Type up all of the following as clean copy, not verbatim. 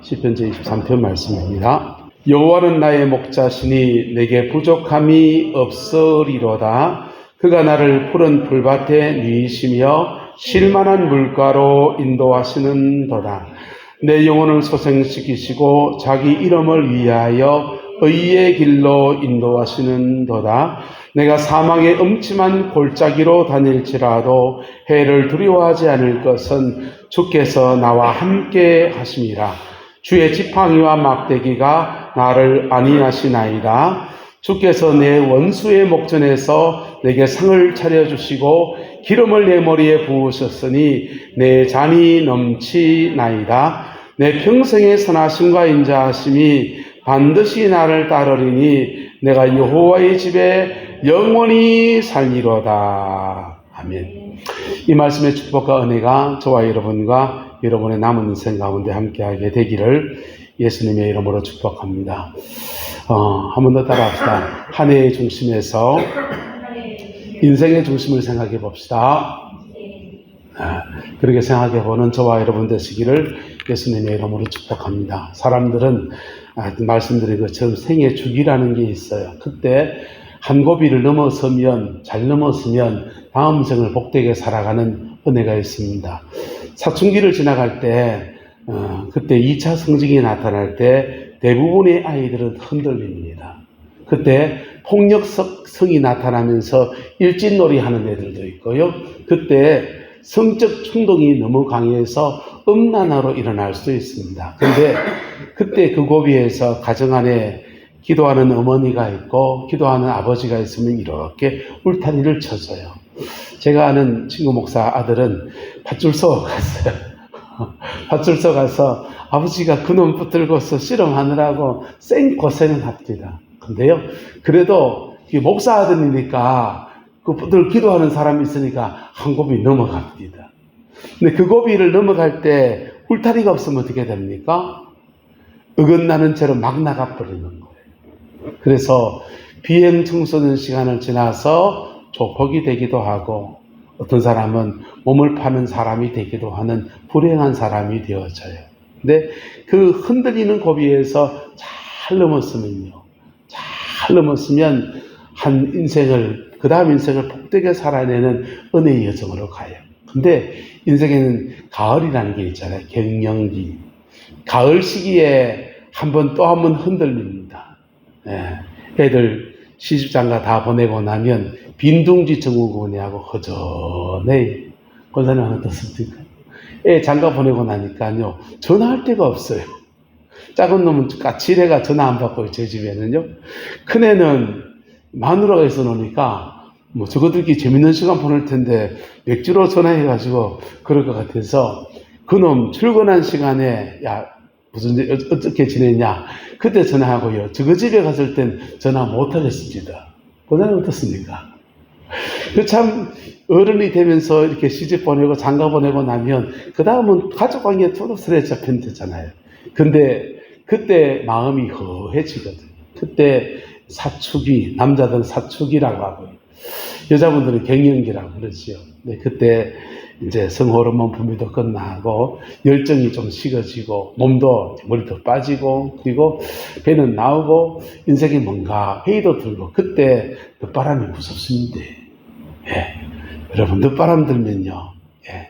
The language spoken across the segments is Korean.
시편 제23편 말씀입니다. 여호와는 나의 목자시니 내게 부족함이 없으리로다. 그가 나를 푸른 풀밭에 누이시며 쉴만한 물가로 인도하시는도다. 내 영혼을 소생시키시고 자기 이름을 위하여 의의 길로 인도하시는도다. 내가 사망의 음침한 골짜기로 다닐지라도 해를 두려워하지 않을 것은 주께서 나와 함께 하심이라. 주의 지팡이와 막대기가 나를 안위하시나이다. 주께서 내 원수의 목전에서 내게 상을 차려주시고 기름을 내 머리에 부으셨으니 내 잔이 넘치나이다. 내 평생의 선하심과 인자하심이 반드시 나를 따르리니 내가 여호와의 집에 영원히 살리로다. 아멘. 이 말씀의 축복과 은혜가 저와 여러분과 여러분의 남은 인생 가운데 함께하게 되기를 예수님의 이름으로 축복합니다. 한 번 더 따라합시다. 한 해의 중심에서 인생의 중심을 생각해 봅시다. 그렇게 생각해 보는 저와 여러분 되시기를 예수님의 이름으로 축복합니다. 사람들은 말씀드린 것처럼 생애 주기라는 게 있어요. 그때 한 고비를 잘 넘어서면 다음 생을 복되게 살아가는 은혜가 있습니다. 사춘기를 지나갈 때 그때 2차 성징이 나타날 때 대부분의 아이들은 흔들립니다. 그때 폭력성이 나타나면서 일진놀이 하는 애들도 있고요. 그때 성적 충동이 너무 강해서 음란화로 일어날 수도 있습니다. 근데 그때 그 고비에서 가정 안에 기도하는 어머니가 있고 기도하는 아버지가 있으면 이렇게 울타리를 쳐줘요. 제가 아는 친구 목사 아들은 밧줄서 갔어요. 밧줄서 가서 아버지가 그놈 붙들고서 씨름하느라고 생고생을 합니다. 근데요, 그래도 목사 아들이니까 늘 기도하는 사람이 있으니까 한 고비 넘어갑니다. 근데 그 고비를 넘어갈 때 울타리가 없으면 어떻게 됩니까? 어긋나는 채로 막 나가버리는 거예요. 그래서 비행 청소년 시간을 지나서 조폭이 되기도 하고 어떤 사람은 몸을 파는 사람이 되기도 하는 불행한 사람이 되어져요. 근데 그 흔들리는 고비에서 잘 넘었으면 한 인생을, 그 다음 인생을 복되게 살아내는 은혜의 여정으로 가요. 근데 인생에는 가을이라는 게 있잖아요. 갱년기. 가을 시기에 한 번 흔들립니다. 애들 시집장가 다 보내고 나면 빈둥지 증후군이하고 허전해. 권사님 어떻습니까? 애 장가 보내고 나니까요, 전화할 데가 없어요. 작은 놈은 까칠해가 전화 안 받고, 제 집에는요. 큰애는 마누라가 있어 놓으니까, 저거들끼리 재밌는 시간 보낼 텐데, 맥주로 전화해가지고, 그럴 것 같아서, 그놈 출근한 시간에, 야, 어떻게 지냈냐? 그때 전화하고요. 저거 집에 갔을 땐 전화 못 하겠습니다. 권사님 어떻습니까? 참, 어른이 되면서 이렇게 시집 보내고 장가 보내고 나면, 그 다음은 가족 관계에 투르스레 잡히면 되잖아요. 근데, 그때 마음이 허해지거든요. 그때 사춘기, 남자들은 사춘기라고 하고요. 여자분들은 갱년기라고 그러지요. 네, 그때 이제 성호르몬 분비도 끝나고, 열정이 좀 식어지고, 몸도 머리도 빠지고, 그리고 배는 나오고, 인생이 뭔가 회의도 들고, 그때 늦바람이 무섭습니다. 예. 여러분, 늦바람 들면요. 예.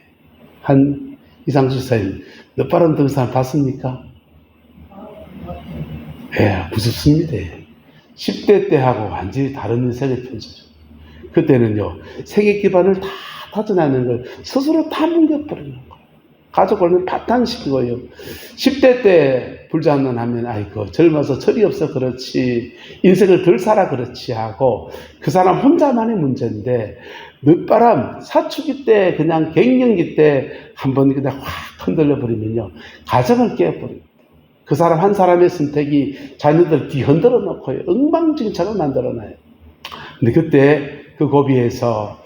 이상수 사님, 늦바람 드는 사람 봤습니까? 예, 무섭습니다. 10대 때하고 완전히 다른 인생을 펼쳐요. 그때는요, 생애 기반을 다 다져내는 걸 스스로 다 뭉개버리는 거예요. 가족을 파탄시키고요. 10대 때 불장난하면, 아이고, 젊어서 철이 없어 그렇지, 인생을 덜 살아 그렇지 하고, 그 사람 혼자만의 문제인데, 늦바람, 사춘기 때, 그냥 갱년기 때, 한번 그냥 확 흔들려 버리면요, 가정을 깨버립니다. 그 사람 한 사람의 선택이 자녀들 뒤흔들어 놓고요, 엉망진창을 만들어놔요. 근데 그때 그 고비에서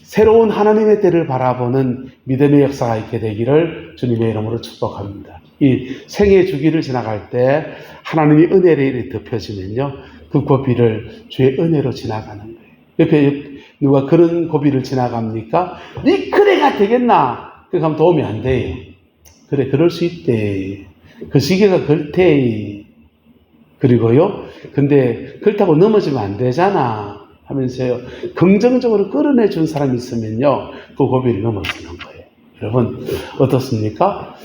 새로운 하나님의 때를 바라보는 믿음의 역사가 있게 되기를 주님의 이름으로 축복합니다. 이 생애 주기를 지나갈 때 하나님의 은혜를 덮여지면요, 그 고비를 주의 은혜로 지나가는 거예요. 옆에 누가 그런 고비를 지나갑니까? 네 그래가 되겠나? 그렇게 하면 도움이 안 돼요. 그래, 그럴 수 있대. 그 시계가 그렇대. 그리고요, 근데 그렇다고 넘어지면 안 되잖아 하면서요, 긍정적으로 끌어내 준 사람이 있으면요, 그 고비를 넘어서는 거예요. 여러분, 어떻습니까?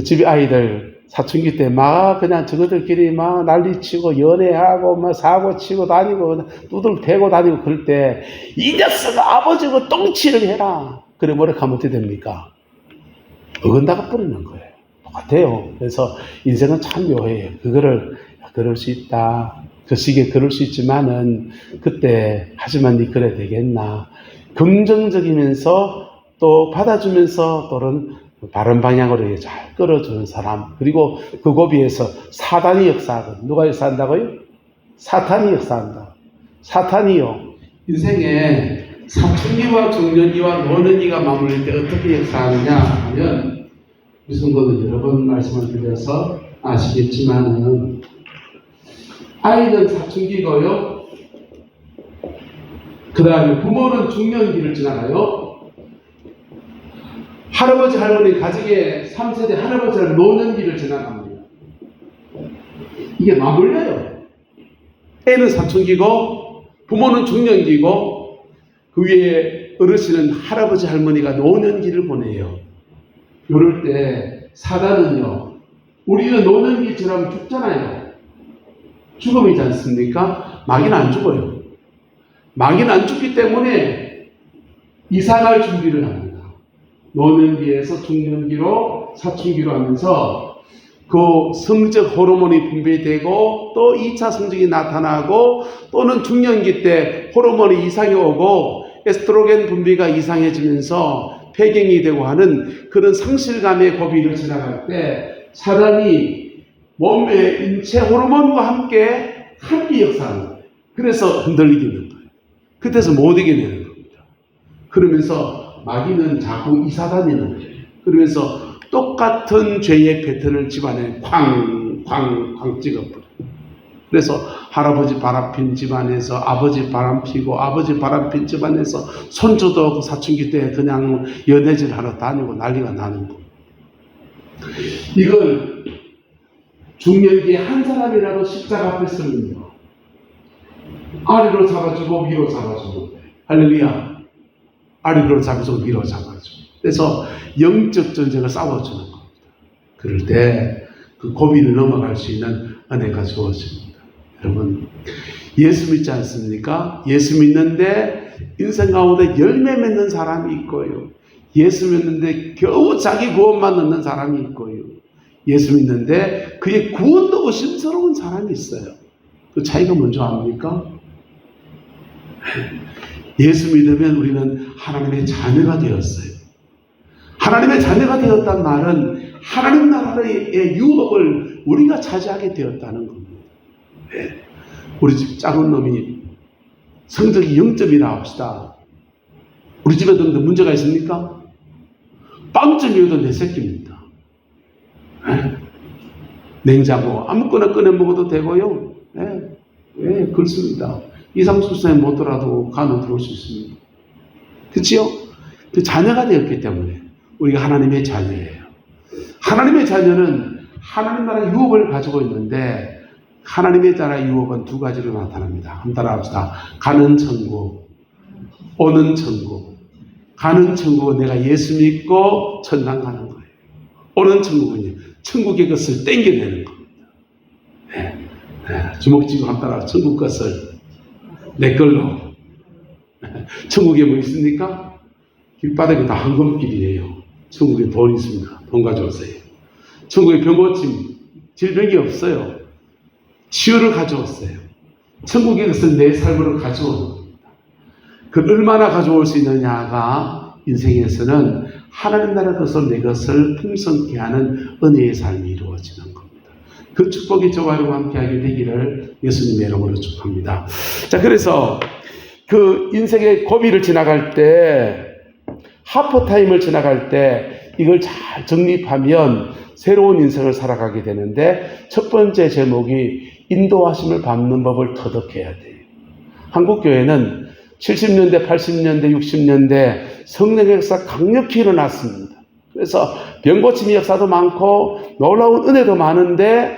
집에 아이들 사춘기 때 막 그냥 저것들끼리 막 난리치고 연애하고 막 사고치고 다니고 두들대고 다니고 그럴 때 이 녀석아 아버지가 똥치를 해라. 그래 뭐라 하면 어떻게 됩니까? 어긋나가 버리는 거예요. 똑같아요. 그래서 인생은 참 묘해요. 그거를 그럴 수 있다. 그 시기에 그럴 수 있지만은 그때 하지만 니 그래 되겠나. 긍정적이면서 또 받아주면서 또는 바른 방향으로 잘 끌어주는 사람. 그리고 그 고비에서 사단이 역사하거든. 누가 역사한다고요? 사탄이 역사한다. 사탄이요. 인생에 사춘기와 중년기와 노년기가 맞물릴 때 어떻게 역사하느냐 하면 무슨 거는 여러 번 말씀을 드려서 아시겠지만은 아이는 사춘기고요. 그 다음에 부모는 중년기를 지나가요. 할아버지 할머니 가족의 3세대 할아버지 할머니 노년기를 지나갑니다. 이게 맞물려요. 애는 사춘기고 부모는 중년기고 그 위에 어르신은 할아버지 할머니가 노년기를 보내요. 이럴 때 사단은요, 우리는 노년기 지나면 죽잖아요. 죽음이지 않습니까? 마귀는 안 죽어요. 마귀는 안 죽기 때문에 이사갈 준비를 합니다. 노년기에서 중년기로 사춘기로 하면서 그 성적 호르몬이 분비되고 또 2차 성적이 나타나고 또는 중년기 때 호르몬이 이상이 오고 에스트로겐 분비가 이상해지면서 폐경이 되고 하는 그런 상실감의 고비를 지나갈 때 사단이 몸의 인체 호르몬과 함께 역사하는 거예요. 그래서 흔들리게 되는 거예요. 그때서 못 이겨내는 겁니다. 그러면서 마귀는 자꾸 이사다니는 거예요. 그러면서 똑같은 죄의 패턴을 집안에 쾅 찍어버려요. 그래서 할아버지 바람핀 집안에서 아버지 바람피고 아버지 바람핀 집안에서 손주도 사춘기 때 그냥 연애질 하러 다니고 난리가 나는 거예요. 이걸 중년기에 한 사람이라도 십자가 앞에 서면요, 아래로 잡아주고 위로 잡아주고, 할렐루야, 아래로 잡아주고 위로 잡아주고, 그래서 영적 전쟁을 싸워주는 겁니다. 그럴 때 그 고비를 넘어갈 수 있는 은혜가 주어집니다. 여러분, 예수 믿지 않습니까? 예수 믿는데 인생 가운데 열매 맺는 사람이 있고요, 예수 믿는데 겨우 자기 구원만 얻는 사람이 있고요, 예수 믿는데 그의 구원도 의심스러운 사람이 있어요. 그 차이가 뭔지 압니까? 예수 믿으면 우리는 하나님의 자녀가 되었어요. 하나님의 자녀가 되었단 말은 하나님 나라의 유업을 우리가 차지하게 되었다는 겁니다. 네. 우리 집 작은 놈이 성적이 0점이 나옵시다. 우리 집에 좀 문제가 있습니까? 빵점이어도 내 새끼입니다. 네. 냉장고 아무거나 꺼내 먹어도 되고요. 네. 네, 그렇습니다. 2, 3수에 못 들어도 간으로 들어올 수 있습니다. 그렇지요? 그 자녀가 되었기 때문에 우리가 하나님의 자녀예요. 하나님의 자녀는 하나님 나라의 유업을 가지고 있는데 하나님의 나라의 유업은 두 가지로 나타납니다. 한번 따라합시다. 가는 천국, 오는 천국. 가는 천국은 내가 예수 믿고 천당 가는 거예요. 오는 천국은요, 천국의 것을 땡겨내는 겁니다. 네. 네. 주먹쥐고 한번 따라, 천국 것을 내 걸로. 천국에 뭐 있습니까? 길바닥에 다 황금길이에요. 천국에 돈 있습니다. 돈 가져오세요. 천국에 병 고침, 질병이 없어요. 치유를 가져왔어요. 천국의 것을 내 삶으로 가져오는 겁니다. 그 얼마나 가져올 수 있느냐가 인생에서는 하나님 나라 것을 내 것을 풍성케 하는 은혜의 삶이 이루어지는 겁니다. 그 축복이 저와 여러분과 함께하게 되기를 예수님의 이름으로 축복합니다. 자, 그래서 그 인생의 고비를 지나갈 때, 하프타임을 지나갈 때 이걸 잘 정립하면 새로운 인생을 살아가게 되는데, 첫 번째 제목이 인도하심을 받는 법을 터득해야 돼요. 한국교회는 70년대, 80년대, 60년대 성령의 역사 강력히 일어났습니다. 그래서 병고침의 역사도 많고 놀라운 은혜도 많은데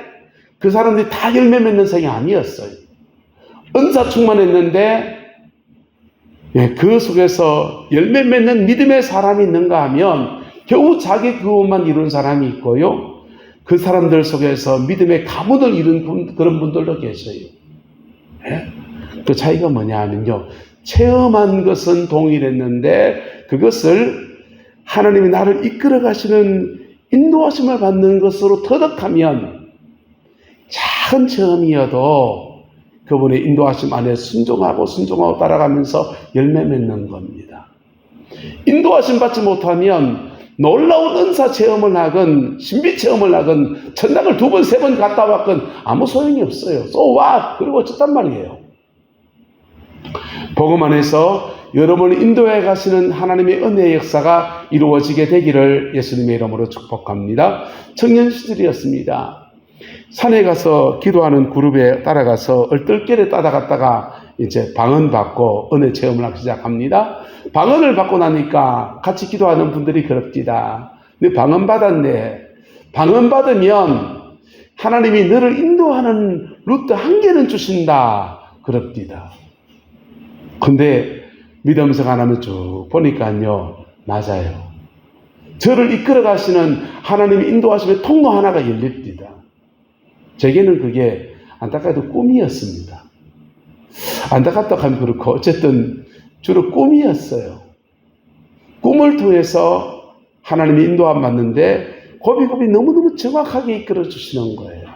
그 사람들이 다 열매 맺는 생이 아니었어요. 은사 충만했는데 그 속에서 열매 맺는 믿음의 사람이 있는가 하면 겨우 자기 그것만 이룬 사람이 있고요. 그 사람들 속에서 믿음의 가문을 이룬 그런 분들도 계셔요. 그 차이가 뭐냐 하면요. 체험한 것은 동일했는데 그것을 하나님이 나를 이끌어 가시는 인도하심을 받는 것으로 터득하면 작은 체험이어도 그분의 인도하심 안에 순종하고 따라가면서 열매 맺는 겁니다. 인도하심 받지 못하면 놀라운 은사 체험을 하건 신비 체험을 하건 천당을 2번, 3번 갔다 왔건 아무 소용이 없어요. So what? 그리고 어쨌단 말이에요. 복음 안에서 여러분을 인도해 가시는 하나님의 은혜의 역사가 이루어지게 되기를 예수님의 이름으로 축복합니다. 청년 시절이었습니다. 산에 가서 기도하는 그룹에 따라가서 얼떨결에 따라갔다가 이제 방언 받고 은혜 체험을 하기 시작합니다. 방언을 받고 나니까 같이 기도하는 분들이 그럽디다. 너 방언 받았네. 방언 받으면 하나님이 너를 인도하는 루트 한 개는 주신다. 그럽디다. 근데 믿음생 안 하면 쭉 보니까요. 맞아요. 저를 이끌어 가시는 하나님의 인도하심의 통로 하나가 열립니다. 제게는 그게 안타깝게도 꿈이었습니다. 안타깝다고 하면 그렇고 어쨌든 주로 꿈이었어요. 꿈을 통해서 하나님이 인도함 받는데 고비고비 너무너무 정확하게 이끌어 주시는 거예요.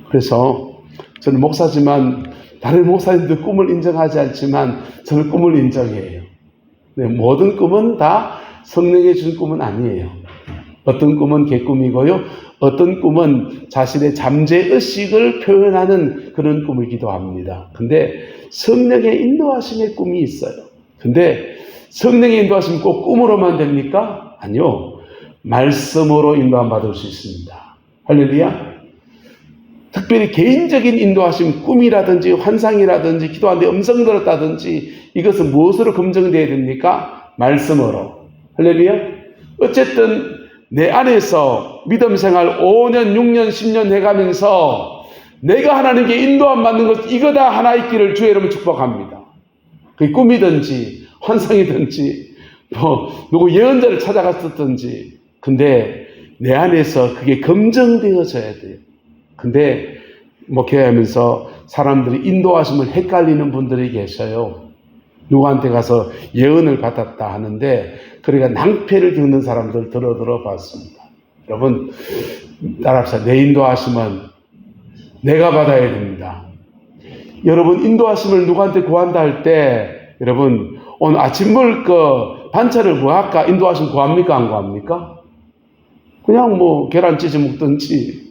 그래서 저는 목사지만 다른 목사님들 꿈을 인정하지 않지만 저는 꿈을 인정해요. 네, 모든 꿈은 다 성령의 준 꿈은 아니에요. 어떤 꿈은 개꿈이고요. 어떤 꿈은 자신의 잠재의식을 표현하는 그런 꿈이기도 합니다. 근데 성령의 인도하심의 꿈이 있어요. 근데 성령의 인도하심이 꼭 꿈으로만 됩니까? 아니요. 말씀으로 인도함 받을 수 있습니다. 할렐루야. 특별히 개인적인 인도하심, 꿈이라든지 환상이라든지 기도하는데 음성 들었다든지 이것은 무엇으로 검증되어야 됩니까? 말씀으로. 할렐루야. 어쨌든 내 안에서 믿음 생활 5년, 6년, 10년 해가면서 내가 하나님께 인도함 받는 것 이거다 하나 있기를 주의 이름으로 축복합니다. 그게 꿈이든지 환상이든지 누구 예언자를 찾아갔었든지 근데 내 안에서 그게 검증되어져야 돼요. 근데 목회하면서 사람들이 인도하심을 헷갈리는 분들이 계셔요. 누구한테 가서 예언을 받았다 하는데 그러니까 낭패를 겪는 사람들 들어봤습니다. 여러분 따라합시다. 내 인도하심은 내가 받아야 됩니다. 여러분 인도하심을 누구한테 구한다 할 때 여러분 오늘 아침 먹을 거 반찬을 구할까? 인도하심 구합니까? 안 구합니까? 그냥 뭐 계란 찢어 먹든지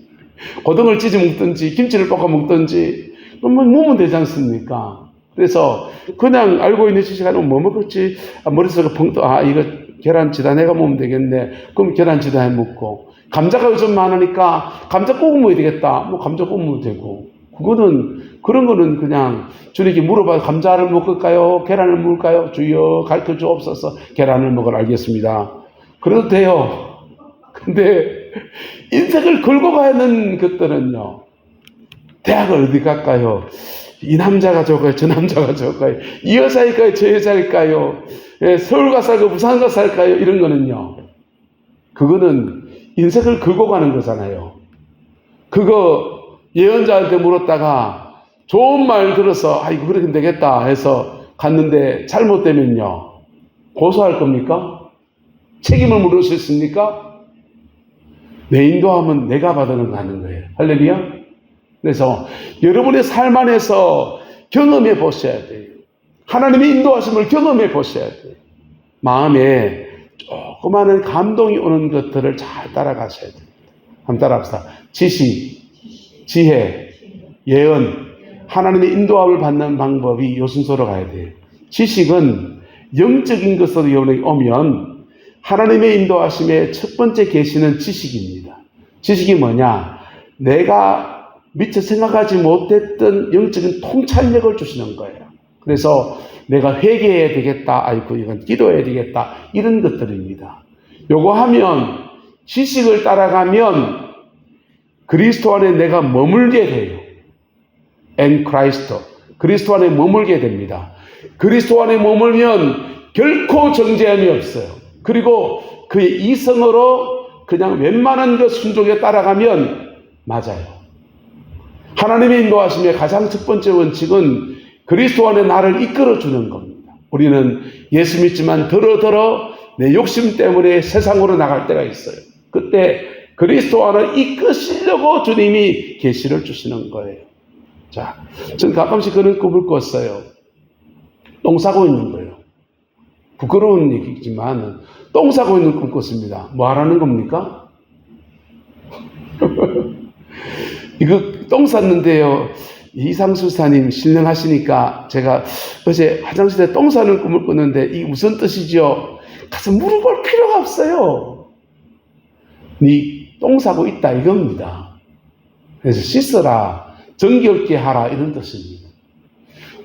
고등을 찢어 먹든지 김치를 볶아 먹든지 그러면 먹으면 되지 않습니까? 그래서 그냥 알고 있는 시간에 뭐 먹을지 머릿속에 펑 떠 이거 계란 지단해가 먹으면 되겠네. 그럼 계란 지단해 먹고 감자가 요즘 많으니까 감자 구워 먹어야 되겠다. 뭐 감자 구워 먹어도 되고 그런 거는 그냥 주님께 물어봐요. 감자를 먹을까요? 계란을 먹을까요? 주여 가르쳐 주옵소서. 계란을 먹으라. 알겠습니다. 그래도 돼요. 근데 인생을 걸고 가는 것들은요. 대학을 어디 갈까요? 이 남자가 좋을까요? 저 남자가 좋을까요? 이 여자일까요? 저 여자일까요? 예, 서울 가서 살까요? 부산 가서 살까요? 이런 거는요. 그거는 인생을 긁고 가는 거잖아요. 그거 예언자한테 물었다가 좋은 말 들어서 이거 그러면 되겠다 해서 갔는데 잘못되면요. 고소할 겁니까? 책임을 물을 수 있습니까? 내 인도하면 내가 받아는 가는 거예요. 할렐루야. 그래서 여러분의 삶 안에서 경험해 보셔야 돼요. 하나님의 인도하심을 경험해 보셔야 돼요. 마음에 조그마한 감동이 오는 것들을 잘 따라가셔야 돼요. 한번 따라합시다. 지식, 지혜, 예언, 하나님의 인도함을 받는 방법이 요 순서로 가야 돼요. 지식은 영적인 것으로 여러분에게 오면 하나님의 인도하심의 첫 번째 계시는 지식입니다. 지식이 뭐냐? 내가 미처 생각하지 못했던 영적인 통찰력을 주시는 거예요. 그래서 내가 회개해야 되겠다. 이건 기도해야 되겠다. 이런 것들입니다. 요거 하면, 지식을 따라가면 그리스도 안에 내가 머물게 돼요. en Christ. 그리스도 안에 머물게 됩니다. 그리스도 안에 머물면 결코 정죄함이 없어요. 그리고 그의 이성으로 그냥 웬만한 그 순종에 따라가면 맞아요. 하나님의 인도하심의 가장 첫 번째 원칙은 그리스도 안에 나를 이끌어주는 겁니다. 우리는 예수 믿지만 더러더러 내 욕심 때문에 세상으로 나갈 때가 있어요. 그때 그리스도 안을 이끄시려고 주님이 계시를 주시는 거예요. 자, 저는 가끔씩 그런 꿈을 꿨어요. 똥 싸고 있는 거예요. 부끄러운 얘기지만 똥 싸고 있는 꿈 꿨습니다. 뭐 하라는 겁니까? 이거 똥 쌌는데요. 이상수사님 신령하시니까 제가 어제 화장실에 똥 싸는 꿈을 꿨는데 이게 무슨 뜻이죠? 가서 물어볼 필요가 없어요. 네 똥 싸고 있다 이겁니다. 그래서 씻어라, 정겹게 하라 이런 뜻입니다.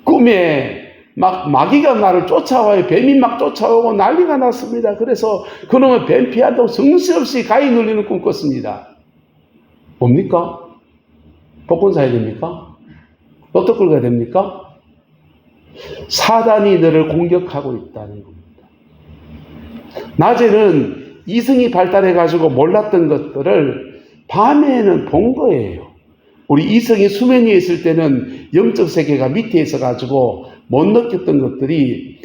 꿈에 막 마귀가 나를 쫓아와요. 뱀이 막 쫓아오고 난리가 났습니다. 그래서 그놈의 뱀 피한다고 정신없이 가위 눌리는 꿈 꿨습니다. 뭡니까? 복권 사야 됩니까? 로또 끌어야 됩니까? 사단이 너를 공격하고 있다는 겁니다. 낮에는 이성이 발달해가지고 몰랐던 것들을 밤에는 본 거예요. 우리 이성이 수면 위에 있을 때는 영적 세계가 밑에 있어가지고 못 느꼈던 것들이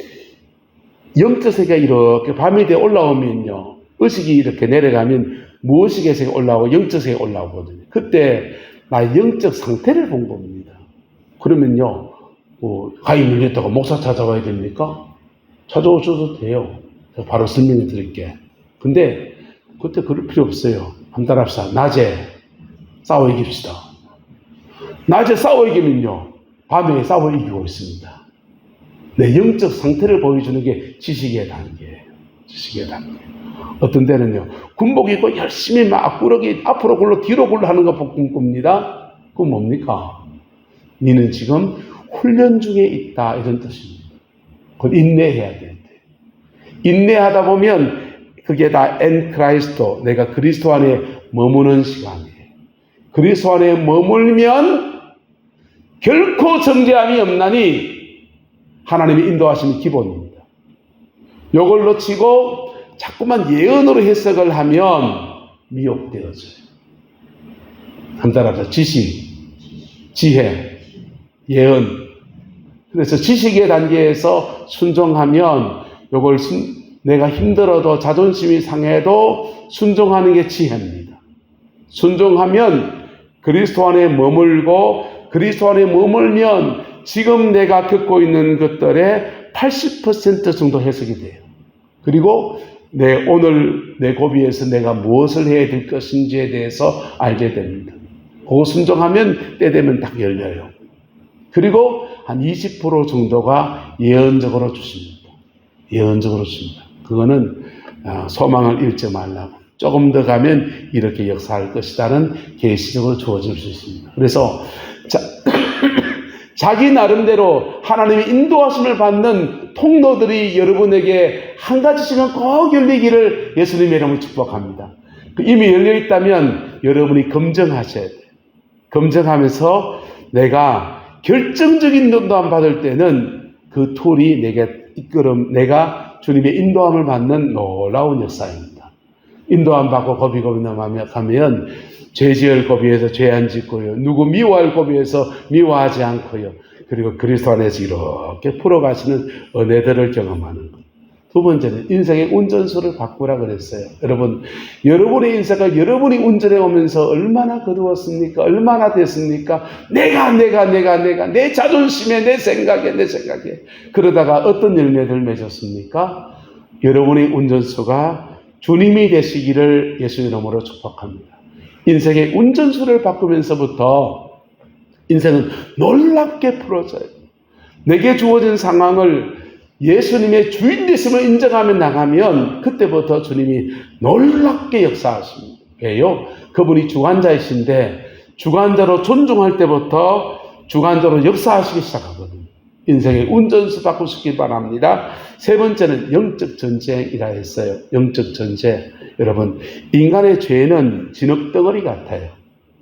영적 세계가 이렇게 밤이 되어 올라오면요. 의식이 이렇게 내려가면 무의식의 세계가 올라오고 영적 세계가 올라오거든요. 그때 나의 영적 상태를 본 겁니다. 그러면요. 가위 눌렸다고 목사 찾아와야 됩니까? 찾아오셔도 돼요. 바로 설명해 드릴게. 근데 그때 그럴 필요 없어요. 한 달 합시다. 낮에 싸워 이깁시다. 낮에 싸워 이기면요. 밤에 싸워 이기고 있습니다. 내 영적 상태를 보여주는 게 지식의 단계예요. 지식의 단계. 어떤 때는요. 군복 입고 열심히 막 꾸러기 앞으로 굴러 뒤로 굴러 하는 거 꿈꿉니다. 그건 뭡니까? 너는 지금 훈련 중에 있다 이런 뜻입니다. 그걸 인내해야 돼. 인내하다 보면 그게 다 en Christ, 내가 그리스도 안에 머무는 시간이에요. 그리스도 안에 머물면 결코 정죄함이 없나니 하나님의 인도하심이 기본입니다. 요걸 놓치고 자꾸만 예언으로 해석을 하면 미혹되어져요. 한자라서 지식, 지혜, 예언. 그래서 지식의 단계에서 순종하면 요걸 내가 힘들어도 자존심이 상해도 순종하는 게 지혜입니다. 순종하면 그리스도 안에 머물고 그리스도 안에 머물면 지금 내가 겪고 있는 것들의 80% 정도 해석이 돼요. 그리고 오늘 내 고비에서 내가 무엇을 해야 될 것인지에 대해서 알게 됩니다. 그거 순종하면 때 되면 딱 열려요. 그리고 한 20% 정도가 예언적으로 주십니다. 예언적으로 줍니다. 그거는 소망을 잃지 말라고. 조금 더 가면 이렇게 역사할 것이다는 계시적으로 주어질 수 있습니다. 그래서 자기 나름대로 하나님의 인도하심을 받는 통로들이 여러분에게 한 가지씩은 꼭 열리기를 예수님의 이름으로 축복합니다. 이미 열려 있다면 여러분이 검증하셔야 돼요. 검증하면서 내가 결정적인 인도함 받을 때는 그 툴이 내게 내가 주님의 인도함을 받는 놀라운 역사입니다. 인도함 받고 고비고비 넘어가면 죄 지을 고비에서 죄 안 짓고요. 누구 미워할 고비에서 미워하지 않고요. 그리고 그리스도 안에서 이렇게 풀어가시는 은혜들을 경험하는 것. 두 번째는 인생의 운전수를 바꾸라 그랬어요. 여러분, 여러분의 인생을 여러분이 운전해 오면서 얼마나 거두었습니까? 얼마나 됐습니까? 내가 내 자존심에 내 생각에 그러다가 어떤 열매를 맺었습니까? 여러분의 운전수가 주님이 되시기를 예수의 이름으로 축복합니다. 인생의 운전수를 바꾸면서부터 인생은 놀랍게 풀어져요. 내게 주어진 상황을 예수님의 주인 되심을 인정하며 나가면 그때부터 주님이 놀랍게 역사하십니다. 왜요? 그분이 주관자이신데 주관자로 존중할 때부터 주관자로 역사하시기 시작하거든요. 인생의 운전수 바꾸시길 바랍니다. 세 번째는 영적 전쟁이라 했어요. 영적 전쟁. 여러분, 인간의 죄는 진흙덩어리 같아요.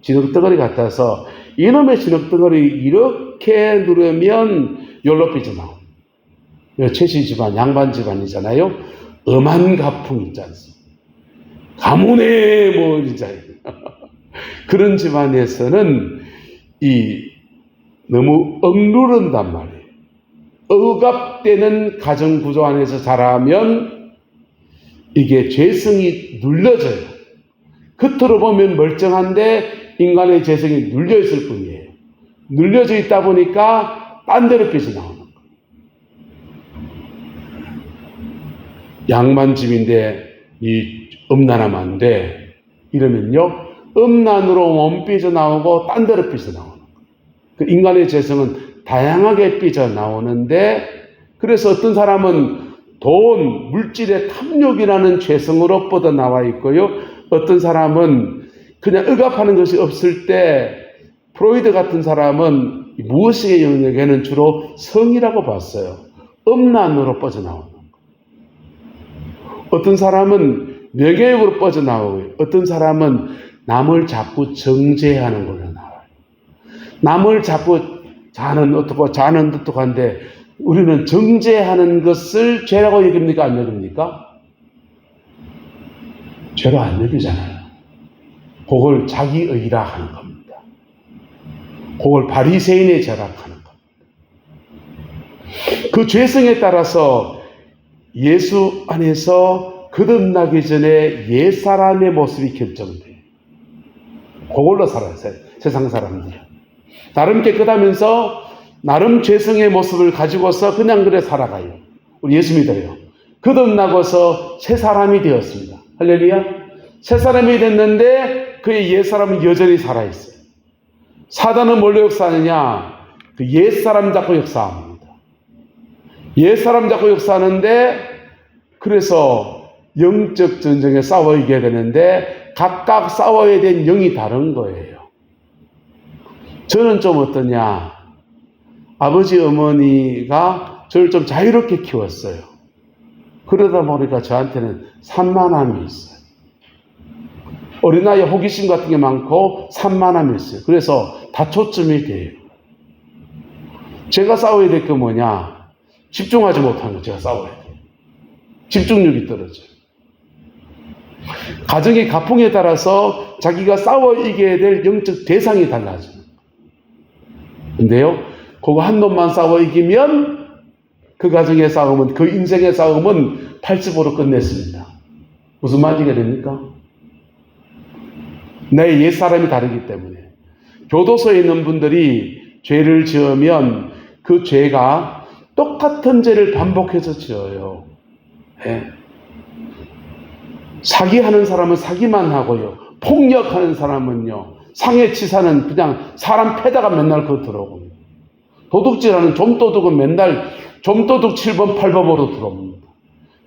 진흙덩어리 같아서 이놈의 진흙덩어리 이렇게 누르면 열로 삐져나옵니다. 최씨 집안, 양반 집안이잖아요. 엄한 가풍 있지 않습니까? 가문의 뭐 이자 그런 집안에서는 너무 억누른단 말이에요. 억압되는 가정 구조 안에서 자라면 이게 죄성이 눌려져요. 겉으로 보면 멀쩡한데 인간의 죄성이 눌려 있을 뿐이에요. 눌려져 있다 보니까 딴 데로 삐져나오는 거예요. 양반집인데 이 음란하면 이러면요 음란으로 못 삐져나오고 딴 데로 삐져나오는 거예요. 그 인간의 죄성은 다양하게 삐져나오는데, 그래서 어떤 사람은 돈, 물질의 탐욕이라는 죄성으로 뻗어나와 있고요. 어떤 사람은 그냥 억압하는 것이 없을 때, 프로이드 같은 사람은 무의식의 영역에는 주로 성이라고 봤어요. 음란으로 빠져나오는 거. 어떤 사람은 명예욕으로 빠져나오고요. 어떤 사람은 남을 자꾸 정죄하는 걸로 나와요. 남을 자꾸 자는 어떡한데 우리는 정죄하는 것을 죄라고 여깁니까? 안 여깁니까? 죄로 안 여기잖아요. 그걸 자기의라 하는 겁니다. 그걸 바리새인의 죄라고 하는 겁니다. 그 죄성에 따라서 예수 안에서 거듭나기 전에 옛사람의 모습이 결정돼요. 그걸로 살아요, 세상 사람들은. 나름 깨끗하면서 나름 죄성의 모습을 가지고서 그냥 그래 살아가요. 우리 예수 믿어요. 거듭나고서 새 사람이 되었습니다. 할렐루야. 새 사람이 됐는데 그의 옛사람은 여전히 살아있어요. 사단은 뭘로 역사하느냐? 그 옛사람 잡고 역사합니다. 옛사람 잡고 역사하는데, 그래서 영적 전쟁에 싸워 이겨야 되는데 각각 싸워야 된 영이 다른 거예요. 저는 좀 어떠냐, 아버지 어머니가 저를 좀 자유롭게 키웠어요. 그러다 보니까 저한테는 산만함이 있어요. 어린아이 호기심 같은 게 많고 산만함이 있어요. 그래서 다초점이 돼요. 제가 싸워야 될 게 뭐냐, 집중하지 못하는 거 제가 싸워야 돼요. 집중력이 떨어져요. 가정의 가풍에 따라서 자기가 싸워 이겨야 될 영적 대상이 달라져요. 근데요, 그거 한 놈만 싸워 이기면 그 가정의 싸움은, 그 인생의 싸움은 80으로 끝냈습니다. 무슨 말인지 됩니까? 내 옛사람이 다르기 때문에. 교도소에 있는 분들이 죄를 지으면 그 죄가 똑같은 죄를 반복해서 지어요. 네. 사기하는 사람은 사기만 하고요. 폭력하는 사람은요, 상해치사는 그냥 사람 패다가 맨날 그거 들어오고요. 도둑질하는 좀도둑은 맨날 좀도둑 7번 8번으로 들어옵니다.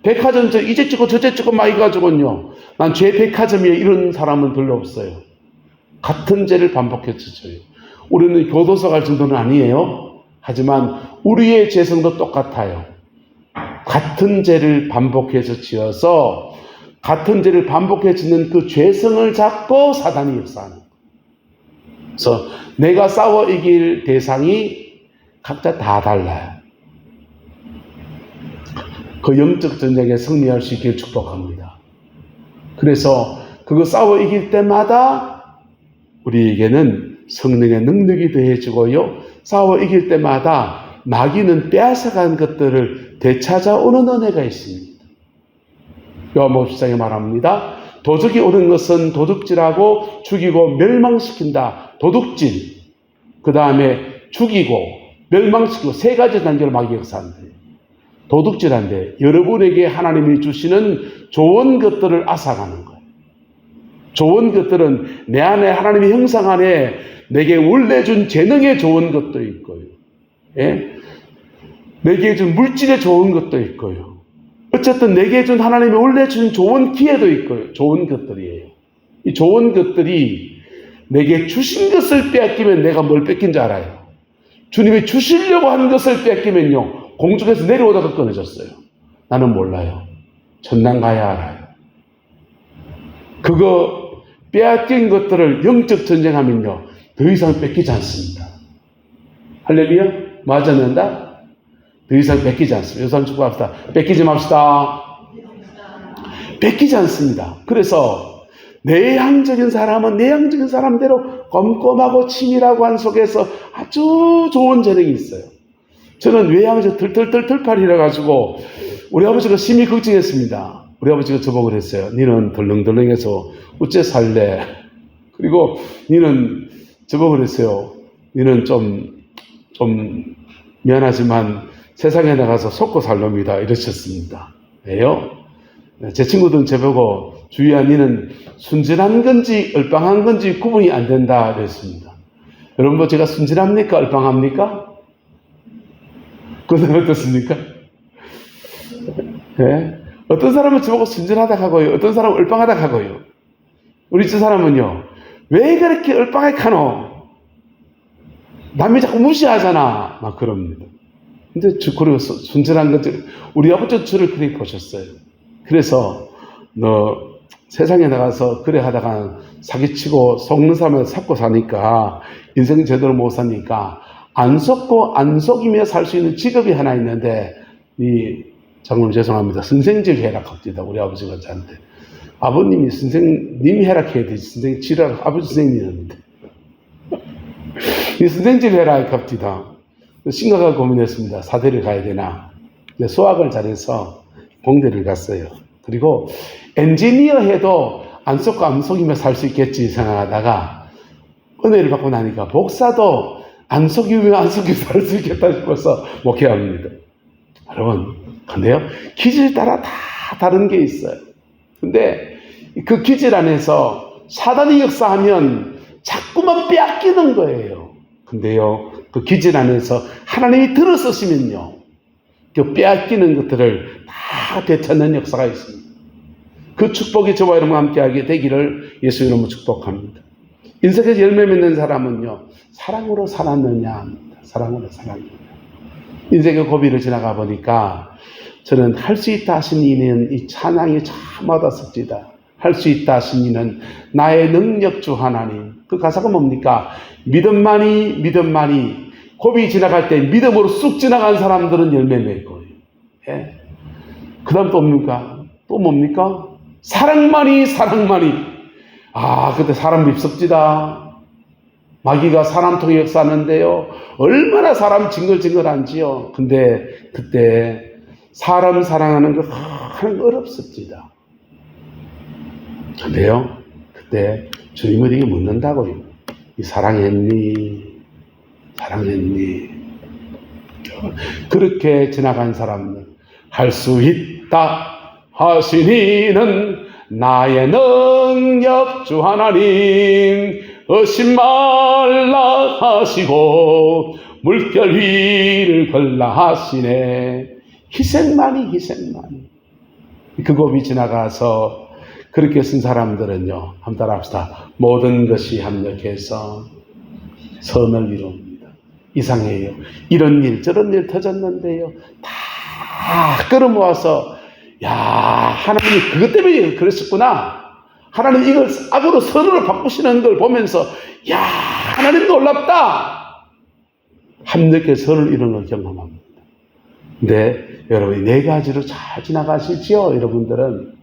백화점 이제 찍고 저제 찍고 막 해가지고요, 난 죄 백화점이에 이런 사람은 별로 없어요. 같은 죄를 반복해서 져요. 우리는 교도소 갈 정도는 아니에요. 하지만 우리의 죄성도 똑같아요. 같은 죄를 반복해서 지어서 같은 죄를 반복해 짓는 그 죄성을 잡고 사단이 역사하는 거예요. 그래서 내가 싸워 이길 대상이 각자 다 달라요. 그 영적 전쟁에 승리할 수 있기를 축복합니다. 그래서 그거 싸워 이길 때마다 우리에게는 성령의 능력이 더해지고요, 싸워 이길 때마다 마귀는 빼앗아간 것들을 되찾아오는 은혜가 있습니다. 요한복음 10장에 말합니다. 도적이 오는 것은 도둑질하고 죽이고 멸망시킨다. 도둑질, 그 다음에 죽이고 멸망시키고 세 가지 단계로 마귀가 역사한대요. 도둑질한데 여러분에게 하나님이 주시는 좋은 것들을 앗아가는 거예요. 좋은 것들은 내 안에 하나님의 형상 안에 내게 원래 준 재능에 좋은 것도 있고요. 예? 내게 준 물질에 좋은 것도 있고요. 어쨌든 내게 준 하나님이 원래 준 좋은 기회도 있고요. 좋은 것들이에요. 이 좋은 것들이 내게 주신 것을 빼앗기면 내가 뭘 뺏긴 줄 알아요. 주님이 주시려고 하는 것을 뺏기면요, 공중에서 내려오다가 끊어졌어요. 나는 몰라요. 천당 가야 알아요. 그거 빼앗긴 것들을 영적 전쟁하면요, 더 이상 뺏기지 않습니다. 할렐루야? 맞았는다? 더 이상 뺏기지 않습니다. 요산 축복합시다. 뺏기지 맙시다. 뺏기지 않습니다. 그래서 내향적인 사람은 내향적인 사람대로 꼼꼼하고 치밀하고 한 속에서 아주 좋은 재능이 있어요. 저는 외향적 털털털털팔이라 가지고 우리 아버지가 심히 걱정했습니다. 우리 아버지가 저보고 그랬어요. 니는 덜렁덜렁해서 어째 살래? 그리고 니는 저보고 그랬어요. 니는 좀 미안하지만 세상에 나가서 속고 살 놈이다. 이러셨습니다. 왜요? 제 친구들은 저보고 주희야, 니는 순진한 건지 얼빵한 건지 구분이 안 된다. 그랬습니다. 여러분, 뭐 제가 순진합니까? 얼빵합니까? 그건 어떻습니까? 네? 어떤 사람은 저보고 순진하다 하고요. 어떤 사람은 얼빵하다 하고요. 우리 저 사람은요, 왜 그렇게 얼빵하게 하노? 남이 자꾸 무시하잖아. 막 그럽니다. 근데 그리고 순진한 것들, 우리 아버지도 저를 그렇게 보셨어요. 그래서 너 세상에 나가서 그래 하다가 사기치고 속는 사람을 삽고 사니까 인생 제대로 못 사니까 안 속고 안 속이며 살 수 있는 직업이 하나 있는데, 이 장로님 죄송합니다. 선생질 해락합니다. 우리 아버지가 저한테. 아버님이 선생님이 해락해야 되지. 선생님 지랄 아버지 선생님입니다. 이 선생질 해락합니다. 심각하게 고민했습니다. 사대를 가야 되나. 수학을 잘해서 공대를 갔어요. 그리고 엔지니어 해도 안 속고 안 속이며 살 수 있겠지 생각하다가 은혜를 받고 나니까 복사도 안 속이며 안 속이며 살 수 있겠다 싶어서 목회합니다. 여러분, 근데요, 기질에 따라 다 다른 게 있어요. 근데 그 기질 안에서 사단이 역사하면 자꾸만 빼앗기는 거예요. 근데요, 그 기질 안에서 하나님이 들어서시면요, 그 빼앗기는 것들을 다 되찾는 역사가 있습니다. 그 축복이 저와 여러분과 함께하게 되기를 예수 이름으로 축복합니다. 인생에서 열매 맺는 사람은요, 사랑으로 살았느냐, 사랑으로 살았느냐. 인생의 고비를 지나가 보니까 저는 할 수 있다 하신 이는 이 찬양이 참 와닿습니다. 할 수 있다 하신 이는 나의 능력주 하나님. 그 가사가 뭡니까? 믿음만이 고비 지나갈 때 믿음으로 쑥 지나간 사람들은 열매 맺을 거예요. 예? 그 다음 또 뭡니까? 또 뭡니까? 사랑만이. 근데 사람 밉습니다. 마귀가 사람 통해 역사하는데요, 얼마나 사람 징글징글한지요. 근데 그때 사람 사랑하는 거 하는 거 어렵습니다. 근데요, 그때 주님을 이게 묻는다고요. 이 사랑했니? 그렇게 지나간 사람은 할 수 있다 하시니는 나의 능력주 하나님, 의심 말라 하시고 물결 위를 걸라 하시네. 희생만이. 그 고비 지나가서 그렇게 쓴 사람들은요, 한번 따라합시다. 모든 것이 합력해서 선을 이룹니다. 이상해요. 이런 일 저런 일 터졌는데요, 다 끌어모아서 하나님이 그것 때문에 그랬었구나. 하나님 이걸 악으로 선으로 바꾸시는 걸 보면서 하나님 놀랍다. 합력의 선을 이루는 걸 경험합니다. 근데 여러분이 네 가지로 잘 지나가시지요? 여러분들은.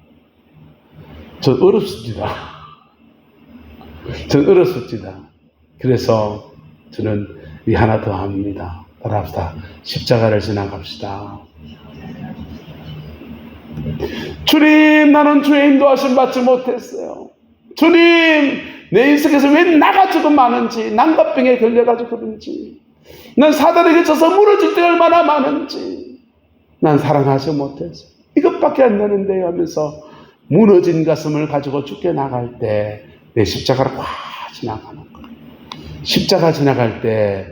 전 어렵습니다. 그래서 저는 이 하나 더 합니다. 따라합시다. 십자가를 지나갑시다. 주님, 나는 주의 인도하심 받지 못했어요. 주님, 내 인생에서 왜 나가지고 많은지, 난각병에 걸려가지고 그런지, 난 사단에게 져서 무너질 때가 얼마나 많은지, 난 사랑하지 못해서 이것밖에 안 되는데 하면서 무너진 가슴을 가지고 죽게 나갈 때 내 십자가를 꽉 지나가는 거예요. 십자가 지나갈 때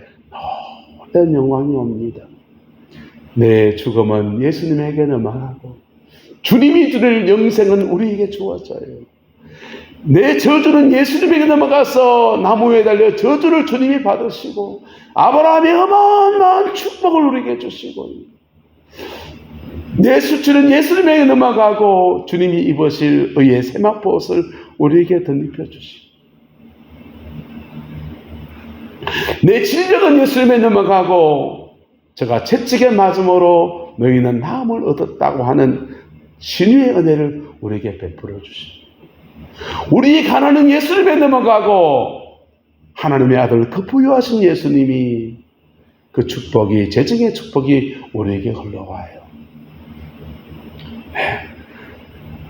놀라운 영광이 옵니다. 내 죽음은 예수님에게 넘어가고 주님이 주를 영생은 우리에게 주어져요. 내 저주는 예수님에게 넘어가서 나무 위에 달려 저주를 주님이 받으시고 아브라함의 어마어마한 축복을 누리게 해주시고 내 수치는 예수님에게 넘어가고 주님이 입으실 의의 세마포옷을 우리에게 덧입혀 주시고 내 질병은 예수님에 넘어가고 제가 채찍에 맞음으로 너희는 나음을 얻었다고 하는 신유의 은혜를 우리에게 베풀어 주시고 우리의 가난은 예수님에 넘어가고 하나님의 아들 그 부유하신 예수님이 그 축복이 재정의 축복이 우리에게 흘러와요.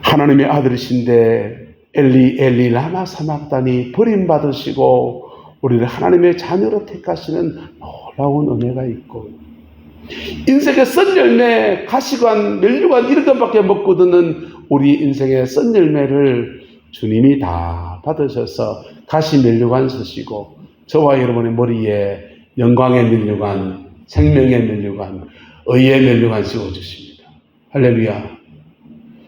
하나님의 아들이신데 엘리 엘리 라마 사막다니 버림받으시고 우리를 하나님의 자녀로 택하시는 놀라운 은혜가 있고 인생의 썬열매 가시관 멸류관 이런 것밖에 못 거두는 우리 인생의 썬열매를 주님이 다 받으셔서 가시 멸류관 쓰시고 저와 여러분의 머리에 영광의 멸류관 생명의 멸류관 의의 멸류관 씌워주십니다. 할렐루야.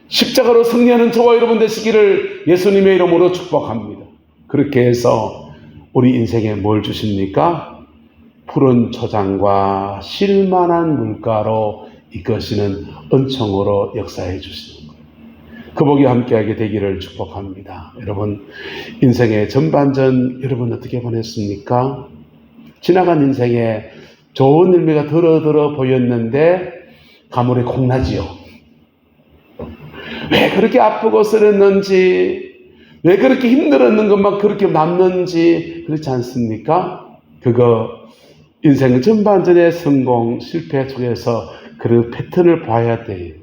십자가로 승리하는 저와 여러분 되시기를 예수님의 이름으로 축복합니다. 그렇게 해서 우리 인생에 뭘 주십니까? 푸른 초장과 쉴만한 물가로 이끄시는 은총으로 역사해 주시는 거예요. 그 복이 함께하게 되기를 축복합니다. 여러분 인생의 전반전 여러분 어떻게 보냈습니까? 지나간 인생에 좋은 일매가 더러더러 보였는데 가물에 콩나지요. 왜 그렇게 아프고 쓰렸는지 왜 그렇게 힘들었는 것만 그렇게 남는지 그렇지 않습니까? 그거 인생 전반전의 성공 실패 속에서 그 패턴을 봐야 돼요.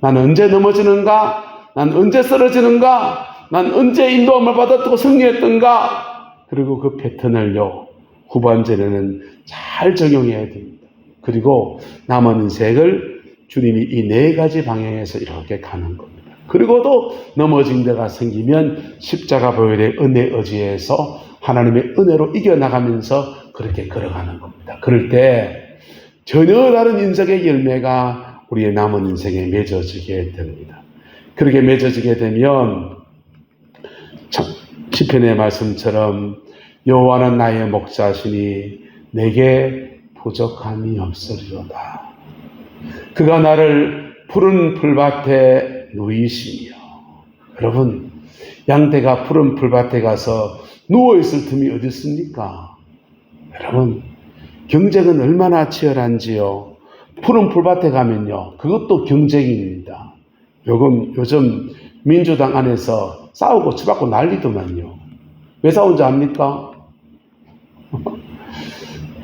난 언제 넘어지는가? 난 언제 쓰러지는가? 난 언제 인도함을 받았고 승리했던가? 그리고 그 패턴을요 후반전에는 잘 적용해야 됩니다. 그리고 남은 인생을 주님이 이 네 가지 방향에서 이렇게 가는 겁니다. 그리고도 넘어진 데가 생기면 십자가 보혈의 은혜 의지에서 하나님의 은혜로 이겨나가면서 그렇게 걸어가는 겁니다. 그럴 때 전혀 다른 인생의 열매가 우리의 남은 인생에 맺어지게 됩니다. 그렇게 맺어지게 되면 시편의 말씀처럼 여호와는 나의 목자시니 내게 부족함이 없으리로다. 그가 나를 푸른 풀밭에 누이시며 여러분 양떼가 푸른 풀밭에 가서 누워있을 틈이 어디 있습니까? 여러분 경쟁은 얼마나 치열한지요. 푸른 풀밭에 가면요 그것도 경쟁입니다. 요즘 민주당 안에서 싸우고 치받고 난리더만요. 왜 싸운지 압니까?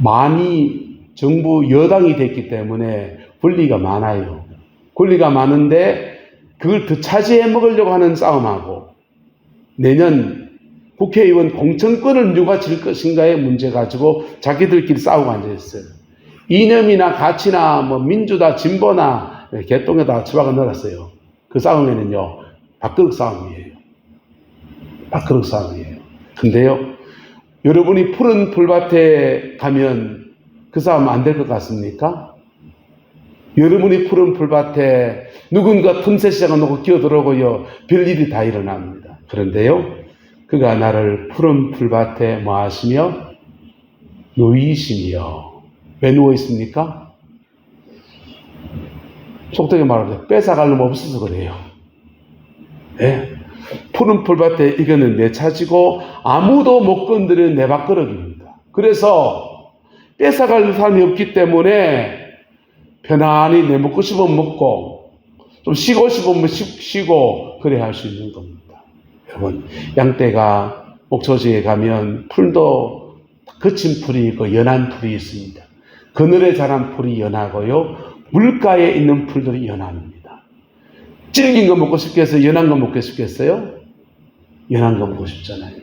많이 정부 여당이 됐기 때문에 권리가 많아요. 권리가 많은데 그걸 더 차지해 먹으려고 하는 싸움하고 내년 국회의원 공천권을 누가 질 것인가의 문제 가지고 자기들끼리 싸우고 앉아있어요. 이념이나 가치나 뭐 민주다 진보나 개똥에다 치박아 넣었어요. 그 싸움에는요 밥그릇 싸움이에요. 밥그릇 싸움이에요. 근데요 여러분이 푸른 풀밭에 가면 그 싸움 안 될 것 같습니까? 여러분이 푸른 풀밭에 누군가 틈새 시작을 놓고 끼어들어오고요 별일이 다 일어납니다. 그런데요 그가 나를 푸른 풀밭에 뭐 하시며 누이시며 왜 누워 있습니까? 속되게 말하면 뺏어갈 놈 없어서 그래요. 네? 푸른 풀밭에 이거는 내 차지고 아무도 못 건드리는 내 밥그릇입니다. 그래서 뺏어갈 사람이 없기 때문에 편안히 내 먹고 싶으면 먹고 좀 쉬고 싶으면 쉬고 그래야 할 수 있는 겁니다. 여러분 양떼가 목초지에 가면 풀도 거친 풀이 있고 연한 풀이 있습니다. 그늘에 자란 풀이 연하고요 물가에 있는 풀들이 연합니다. 질긴 거 먹고 싶겠어요? 연한 거 먹고 싶겠어요? 연한 거 먹고 싶잖아요.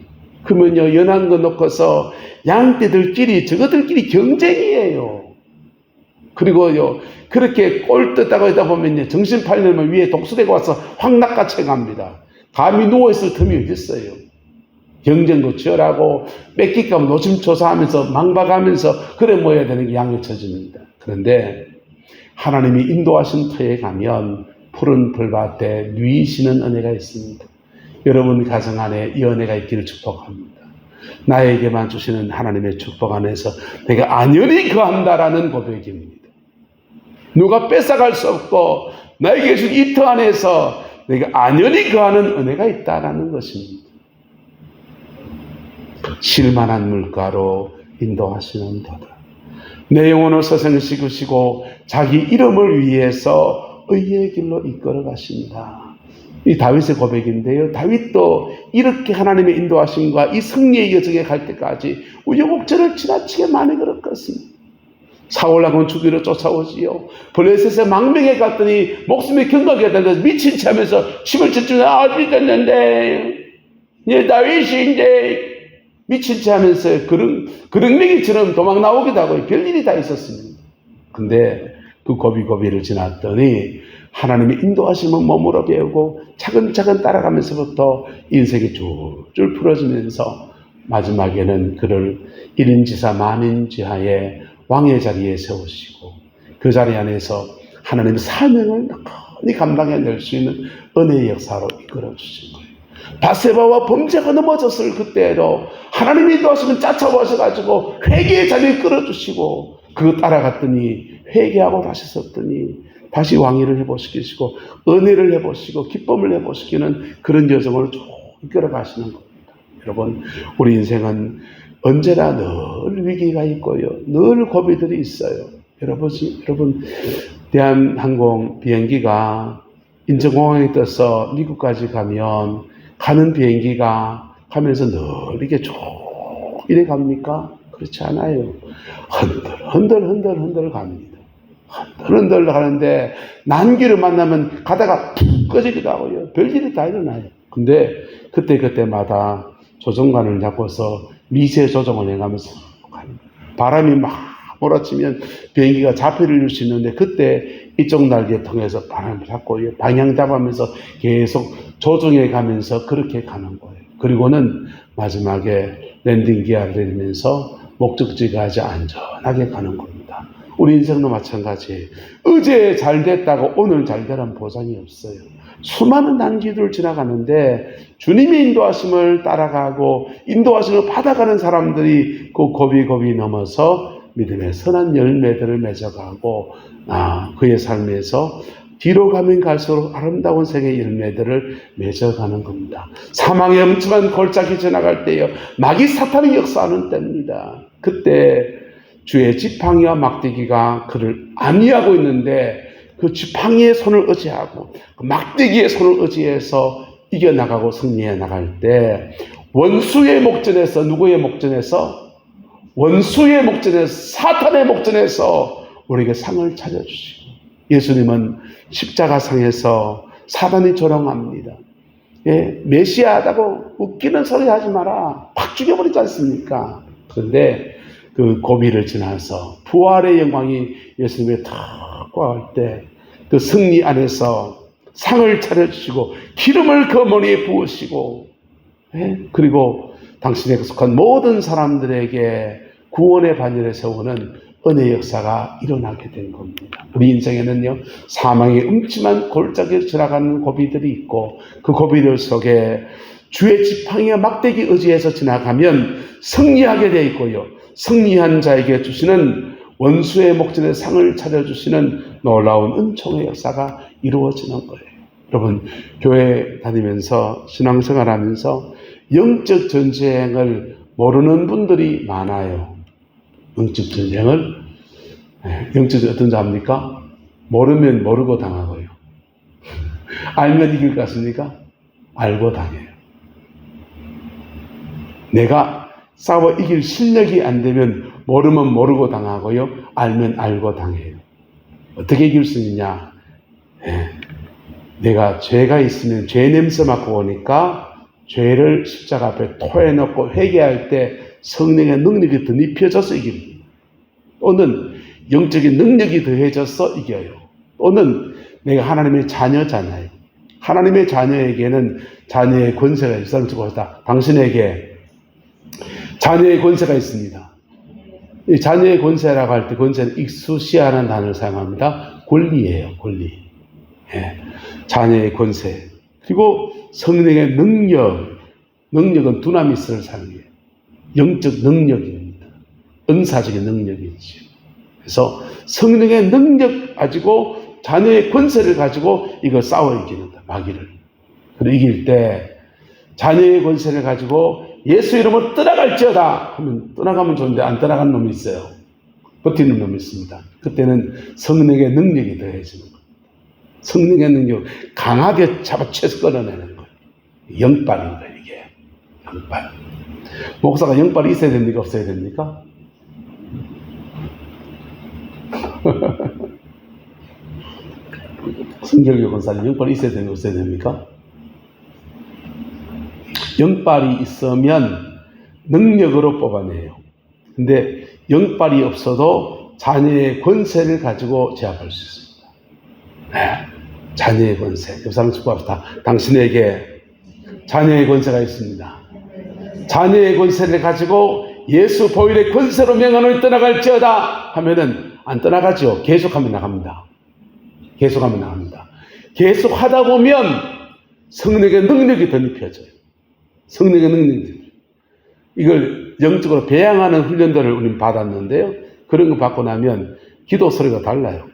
그러면요 연한 거 놓고서 양떼들끼리 저것들끼리 경쟁이에요. 그리고요 그렇게 꼴 뜯다가 있다 보면요 정신 팔려면 위에 독수리가 와서 확 낚아채 갑니다. 감히 누워있을 틈이 어디 있어요. 경쟁도 치열하고 뺏길까 봐 노심초사하면서 망박하면서 그래 모여야 되는 게 양육처집니다. 그런데 하나님이 인도하신 터에 가면 푸른 풀밭에 누이시는 은혜가 있습니다. 여러분 가정 안에 이 은혜가 있기를 축복합니다. 나에게만 주시는 하나님의 축복 안에서 내가 안연히 거한다라는 고백입니다. 누가 뺏어갈 수 없고 나에게 주신 이 터 안에서 내가 안연히 거하는 은혜가 있다라는 것입니다. 쉴만한 물가로 인도하시는 도다. 내 영혼을 서성시키시고 자기 이름을 위해서 의의 길로 이끌어 가신다. 이 다윗의 고백인데요. 다윗도 이렇게 하나님의 인도하심과 이 승리의 여정에 갈 때까지 우여곡절을 지나치게 많이 걸었습니다. 사울하고는 죽이러 쫓아오지요. 블레셋의 망명에 갔더니 목숨이 경각이 되면서 미친 체 하면서 침을 찢으며 믿었는데 예, 다윗인데 미친 체 하면서 그릉맹이처럼 도망 나오기도 하고 별일이 다 있었습니다. 근데 그 고비고비를 지났더니 하나님의 인도하심을 몸으로 배우고 차근차근 따라가면서부터 인생이 줄줄 풀어지면서 마지막에는 그를 1인지사 만인지하에 왕의 자리에 세우시고 그 자리 안에서 하나님의 사명을 넉넉히 감당해낼 수 있는 은혜의 역사로 이끌어 주신 거예요. 바세바와 범죄가 넘어졌을 그때에도 하나님이 인도하시면 쫓아오셔가지고 회개의 자리에 끌어주시고 그거 따라갔더니 회개하고 다시 섰더니 다시 왕위를 회복시키시고 은혜를 회복시키고 기쁨을 회복시키는 그런 여정을 쭉 이끌어 가시는 겁니다. 여러분, 우리 인생은 언제나 늘 위기가 있고요. 늘 고비들이 있어요. 여러분, 대한항공 비행기가 인천공항에 떠서 미국까지 가는 비행기가 가면서 늘 이게 쭉 이래 갑니까? 그렇지 않아요. 흔들 갑니다. 흔들 가는데 난기를 만나면 가다가 푹 꺼지기도 하고요. 별일이 다 일어나요. 근데 그때마다 조종관을 잡고서 미세 조정을 해가면서 바람이 막 몰아치면 비행기가 좌표를 이룰 수 있는데 그때 이쪽 날개 통해서 바람을 잡고 방향 잡으면서 계속 조정해 가면서 그렇게 가는 거예요. 그리고는 마지막에 랜딩 기어를 내리면서 목적지까지 안전하게 가는 겁니다. 우리 인생도 마찬가지예요. 어제 잘 됐다고 오늘 잘 되라는 보장이 없어요. 수많은 단기들을 지나가는데 주님의 인도하심을 따라가고 인도하심을 받아가는 사람들이 그 고비 넘어서 믿음의 선한 열매들을 맺어가고 그의 삶에서 뒤로 가면 갈수록 아름다운 생의 열매들을 맺어가는 겁니다. 사망의 엄청난 골짜기 지나갈 때요, 마귀 사탄이 역사하는 때입니다. 그때 주의 지팡이와 막대기가 그를 안위하고 있는데 그 지팡이의 손을 의지하고 그 막대기의 손을 의지해서 이겨나가고 승리해 나갈 때 원수의 목전에서 누구의 목전에서? 원수의 목전에서 사탄의 목전에서 우리에게 상을 차려주시고 예수님은 십자가상에서 사단이 조롱합니다. 예, 메시아다고 웃기는 소리 하지 마라. 확 죽여버리지 않습니까? 그런데 그 고비를 지나서 부활의 영광이 예수님의 탁 꽉할 때 그 승리 안에서 상을 차려주시고 기름을 그 머리에 부으시고 그리고 당신에 속한 모든 사람들에게 구원의 반열에 세우는 은혜의 역사가 일어나게 된 겁니다. 우리 인생에는요, 사망의 음침한 골짜기를 지나가는 고비들이 있고 그 고비들 속에 주의 지팡이와 막대기 의지해서 지나가면 승리하게 되어 있고요, 승리한 자에게 주시는 원수의 목전에 상을 차려주시는 놀라운 은총의 역사가 이루어지는 거예요. 여러분, 교회 다니면서 신앙생활하면서 영적 전쟁을 모르는 분들이 많아요. 영적 전쟁을 어떤 자입니까? 모르면 모르고 당하고요. 알면 이길 것 같습니까? 알고 당해요. 내가 싸워 이길 실력이 안 되면 모르면 모르고 당하고요, 알면 알고 당해요. 어떻게 이길 수 있느냐? 내가 죄가 있으면 죄 냄새 맡고 오니까 죄를 십자가 앞에 토해놓고 회개할 때 성령의 능력이 더 입혀져서 이깁니다. 또는 영적인 능력이 더해져서 이겨요. 또는 내가 하나님의 자녀잖아요. 하나님의 자녀에게는 자녀의 권세가 있습니다. 당신에게 자녀의 권세가 있습니다. 이 자녀의 권세라고 할 때 권세는 익수시하는 단어를 사용합니다. 권리예요, 권리. 자녀의 권세. 그리고 성령의 능력은 두나미스를 사용해요. 영적 능력입니다. 은사적인 능력이죠. 그래서 성령의 능력 가지고 자녀의 권세를 가지고 이걸 싸워 이기는다. 마귀를. 그리고 이길 때 자녀의 권세를 가지고 예수 이름으로 떠나갈지어다 하면 떠나가면 좋은데 안 떠나간 놈이 있어요. 버티는 놈이 있습니다. 그때는 성령의 능력이 더해지는 거예요. 성령의 능력을 강하게 잡아채서 끌어내는 거예요. 영빨인 거예요, 이게. 영빨. 목사가 영빨이 있어야 됩니까? 없어야 됩니까? 성결교 권사님 영빨이 있어야 됩니까? 없어야 됩니까? 영빨이 있으면 능력으로 뽑아내요. 근데 영빨이 없어도 자녀의 권세를 가지고 제압할 수 있습니다. 네. 자녀의 권세. 옆 사람 축복합시다. 당신에게 자녀의 권세가 있습니다. 자녀의 권세를 가지고 예수 보혈의 권세로 명하노니 떠나갈지어다 하면은 안 떠나가죠. 계속하면 나갑니다. 계속하면 나갑니다. 계속 하다 보면 성령의 능력이 덧입혀져요. 성령의 능력이. 이걸 영적으로 배양하는 훈련들을 우리는 받았는데요. 그런 거 받고 나면 기도 소리가 달라요.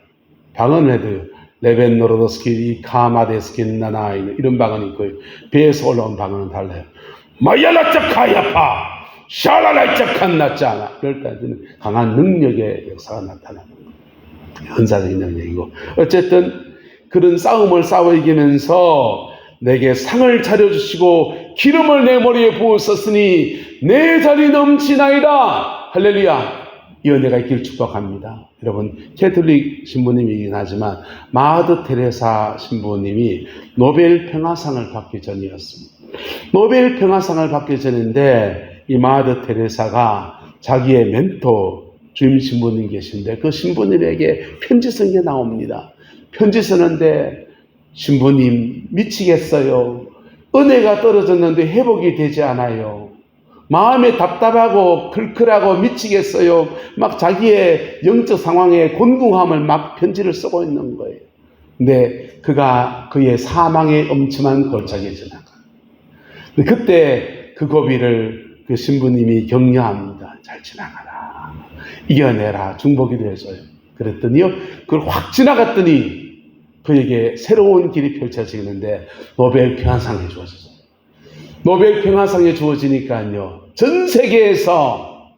방언을 해도요. 레벤노로도스키 카마데스킨나나 이런 방언이 있고요. 배에서 올라온 방언은 달라요. 마야라짜카야파 샤라라짜칸나짜나 이럴 때는 강한 능력의 역사가 나타나는 거예요. 은사적인 능력이고 어쨌든 그런 싸움을 싸워 이기면서 내게 상을 차려주시고 기름을 내 머리에 부으셨으니 내 자리 넘치나이다. 할렐루야. 이 은혜가 있기를 축복합니다. 여러분 캐톨릭 신부님이긴 하지만 마더 테레사 신부님이 노벨 평화상을 받기 전이었습니다. 노벨 평화상을 받기 전인데 이 마더 테레사가 자기의 멘토 주임 신부님 계신데 그 신부님에게 편지 쓴 게 나옵니다. 편지 쓰는데 신부님 미치겠어요. 은혜가 떨어졌는데 회복이 되지 않아요. 마음이 답답하고 클클하고 미치겠어요. 막 자기의 영적 상황에 곤궁함을 막 편지를 쓰고 있는 거예요. 근데 그의 사망의 엄청난 골짜기에 지나가요. 그때 그 고비를 그 신부님이 격려합니다. 잘 지나가라. 이겨내라. 중보기도 해줘요. 그랬더니요. 그걸 확 지나갔더니 그에게 새로운 길이 펼쳐지는데 노벨 평화상이 주어졌어요. 노벨 평화상이 주어지니까요. 전 세계에서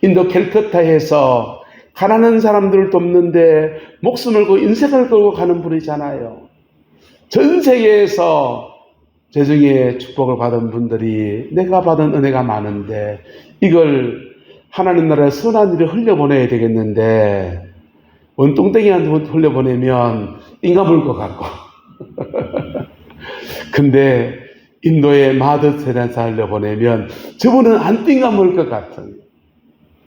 인도 캘커타에서 가난한 사람들을 돕는데 목숨을 걸고 인생을 걸고 가는 분이잖아요. 전 세계에서 재정의 축복을 받은 분들이 내가 받은 은혜가 많은데 이걸 하나님 나라에 선한 일을 흘려보내야 되겠는데 원뚱땡이한테 흘려보내면 인간물 것 같고 근데 인도에 마더 테레사 흘려보내면 저분은 안 띵가물 것 같은.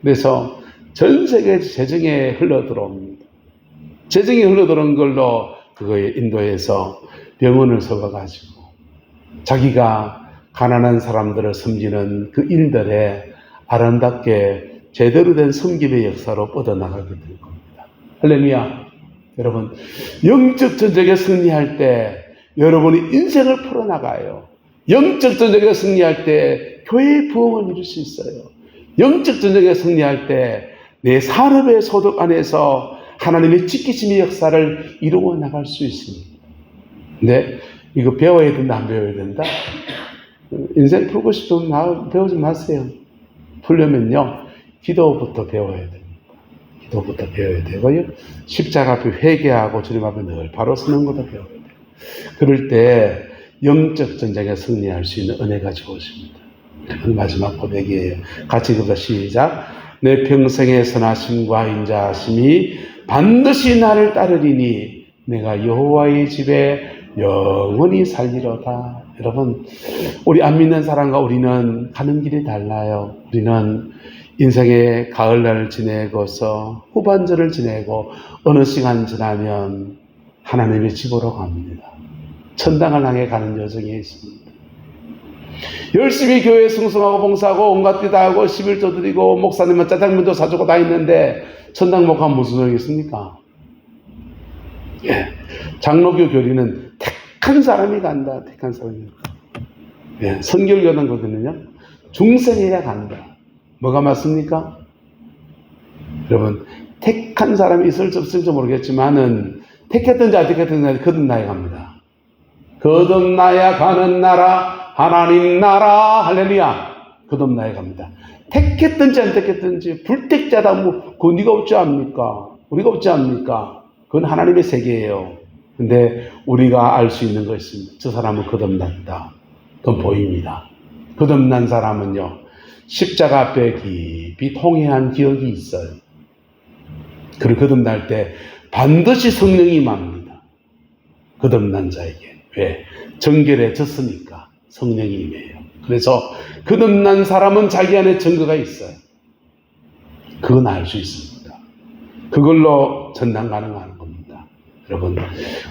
그래서 전 세계 재정에 흘러들어옵니다. 재정에 흘러들어온 걸로 그거에 인도에서 병원을 세워가지고 자기가 가난한 사람들을 섬기는 그 일들에 아름답게 제대로 된 섬김의 역사로 뻗어나가게 될 겁니다. 할렐루야. 여러분 영적 전쟁에 승리할 때 여러분이 인생을 풀어나가요. 영적 전쟁에 승리할 때 교회의 부흥을 이룰 수 있어요. 영적 전쟁에 승리할 때 내 산업의 소득 안에서 하나님의 지키심의 역사를 이루어 나갈 수 있습니다. 근데 이거 배워야 된다, 안 배워야 된다? 인생 풀고 싶으면 배우지 마세요. 풀려면요, 기도부터 배워야 됩니다. 기도부터 배워야 되고요. 십자가 앞에 회개하고 주님 앞에 늘 바로 서는 것도 배워야 돼요. 그럴 때 영적 전쟁에 승리할 수 있는 은혜가 주어집니다. 마지막 고백이에요. 같이 읽어보자. 시작. 내 평생의 선하심과 인자하심이 반드시 나를 따르리니 내가 여호와의 집에 영원히 살리로다. 여러분, 우리 안 믿는 사람과 우리는 가는 길이 달라요. 우리는 인생의 가을날을 지내고서 후반절을 지내고 어느 시간 지나면 하나님의 집으로 갑니다. 천당을 향해 가는 여정이 있습니다. 열심히 교회에 승승하고 봉사하고 온갖 일 다 하고 11조 드리고 목사님은 짜장면도 사주고 다 있는데 천당 못 가면 무슨 소용이 있습니까? 예. 장로교 교리는 택한 사람이 간다. 택한 사람이. 예, 선결교단거든요. 중생해야 간다. 뭐가 맞습니까? 여러분, 택한 사람이 있을지 없을지 모르겠지만은 택했든지 안 택했든지 거듭나야 갑니다. 거듭나야 가는 나라, 하나님 나라, 할렐루야. 거듭나야 갑니다. 택했든지 안 택했든지 불택자다 뭐 그거 네가 없지 않습니까? 우리가 없지 않습니까? 그건 하나님의 세계예요. 근데 우리가 알 수 있는 것은 저 사람은 거듭난다. 그건 보입니다. 거듭난 사람은요, 십자가 앞에 깊이 통회한 기억이 있어요. 그리고 거듭날 때 반드시 성령이 임합니다. 거듭난 자에게. 왜? 정결해졌으니까 성령이 임해요. 그래서 거듭난 사람은 자기 안에 증거가 있어요. 그건 알 수 있습니다. 그걸로 전당 가능한 겁니다. 여러분,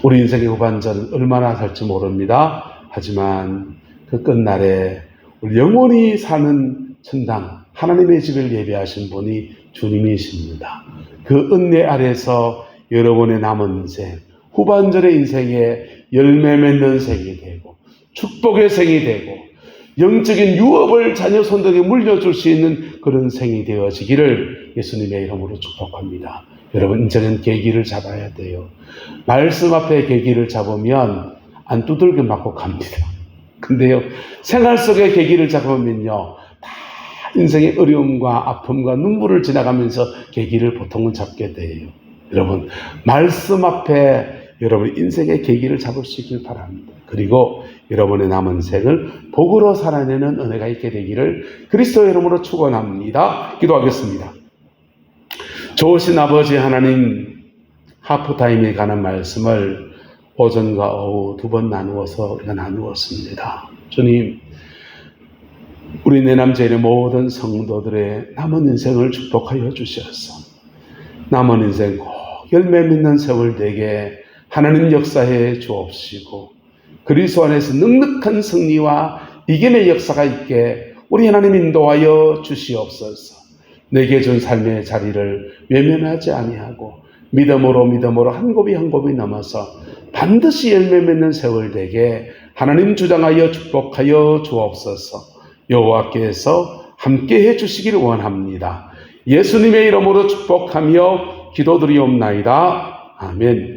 우리 인생의 후반전 얼마나 살지 모릅니다. 하지만 그 끝날에 우리 영원히 사는 천당, 하나님의 집을 예배하신 분이 주님이십니다. 그 은혜 아래서 여러분의 남은 인생, 후반전의 인생에 열매 맺는 생이 되고 축복의 생이 되고 영적인 유업을 자녀 손들에게 물려줄 수 있는 그런 생이 되어지기를 예수님의 이름으로 축복합니다. 여러분, 인생은 계기를 잡아야 돼요. 말씀 앞에 계기를 잡으면 안 두들겨 맞고 갑니다. 근데요, 생활 속에 계기를 잡으면요, 다 인생의 어려움과 아픔과 눈물을 지나가면서 계기를 보통은 잡게 돼요. 여러분, 말씀 앞에 여러분 인생의 계기를 잡을 수 있길 바랍니다. 그리고 여러분의 남은 생을 복으로 살아내는 은혜가 있게 되기를 그리스도의 이름으로 축원합니다. 기도하겠습니다. 좋으신 아버지 하나님, 하프타임에 관한 말씀을 오전과 오후 두 번 나누어서 우리가 나누었습니다. 주님, 우리 내남제일의 모든 성도들의 남은 인생을 축복하여 주시옵소서. 남은 인생 꼭 열매 맺는 세월 되게 하나님 역사해 주옵시고 그리스도 안에서 넉넉한 승리와 이김의 역사가 있게 우리 하나님 인도하여 주시옵소서. 내게 준 삶의 자리를 외면하지 아니하고 믿음으로 한 곱이 한 곱이 넘어서 반드시 열매 맺는 세월 되게 하나님 주장하여 축복하여 주옵소서. 여호와께서 함께해 주시기를 원합니다. 예수님의 이름으로 축복하며 기도드리옵나이다. 아멘.